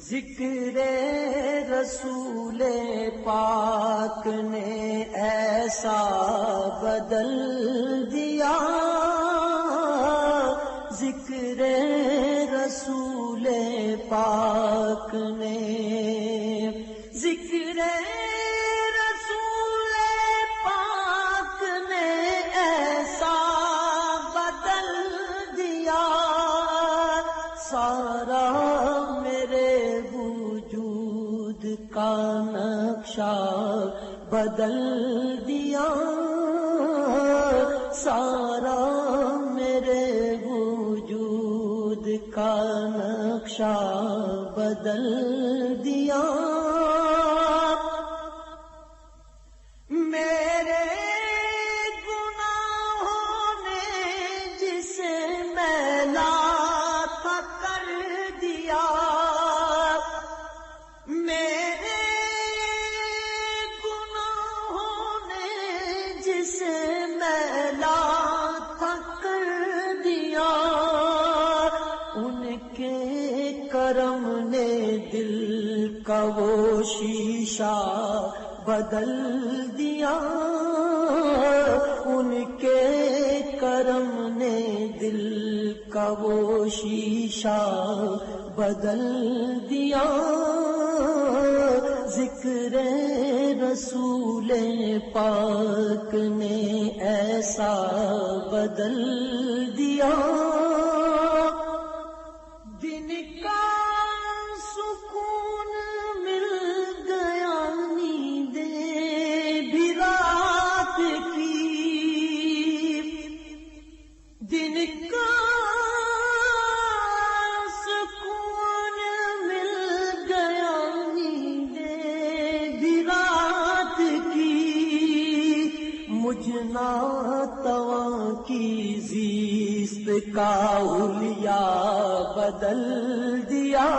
ذکر رسول پاک نے ایسا بدل دیا، ذکر رسول پاک نے، ذکر رسول پاک نے ایسا بدل دیا، سارا میرے وجود کا نقشہ بدل دیا، سارا میرے وجود کا نقشہ بدل دیا، میرے گناہوں نے جسے میلا تھا کر دیا، میرے گناہوں نے جسے میلا تھا کر دیا، ان کے کرم نے دل کا وہ شیشہ بدل دیا، ان کے کرم نے دل کا وہ شیشہ بدل دیا، ذکر رسول پاک نے ایسا بدل دیا، دن کا سکون مل گیا نیندیں بھی رات کی، دن کا سکون مل گیا نیندیں بھی رات کی، مجھ ناتواں کی زیست کا حلیہ بدل دیا،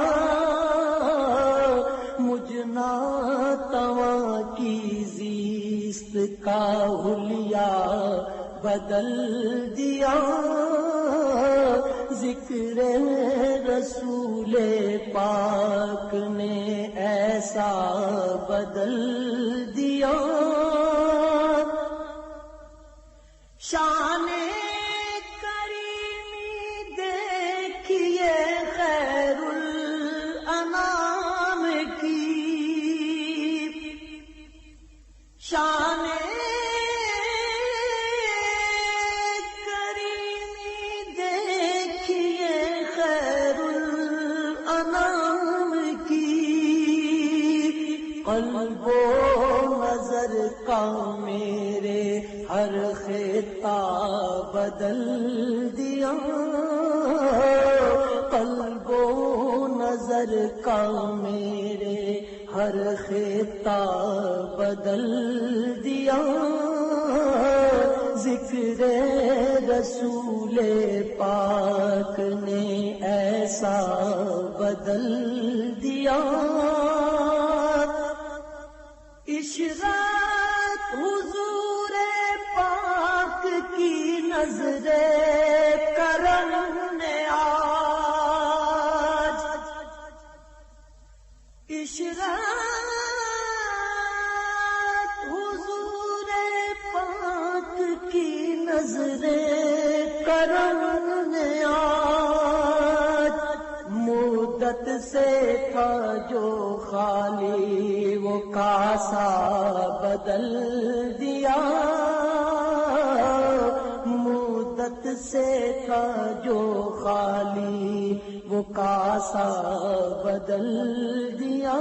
مجھ ناتواں کی زیست کا حلیہ بدل دیا، ذکر رسول پاک نے ایسا بدل دیا، شان کریمی دیکھیے خیر الانام کی، شان کریمی دیکھیے خیر الانام کی، قلب و نظر کا میرے ہر خطہ بدل دیا، قلب و نظر کا میرے ہر خطہ بدل دیا، ذکر رسول پاک نے ایسا بدل دیا، عشرت حضور پاک کی نظر کرم نے آج، عشرت حضور پاک کی نظر کرم نے آج، مدت سے تھا جو خالی وہ کاسا بدل دیا، مدت سے تھا جو خالی وہ کاسا بدل دیا،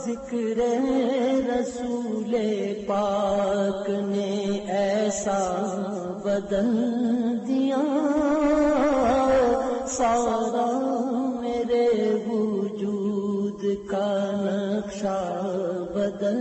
ذکر رسول پاک نے ایسا بدل دیا، سارا میرے وجود کا نقشہ بدل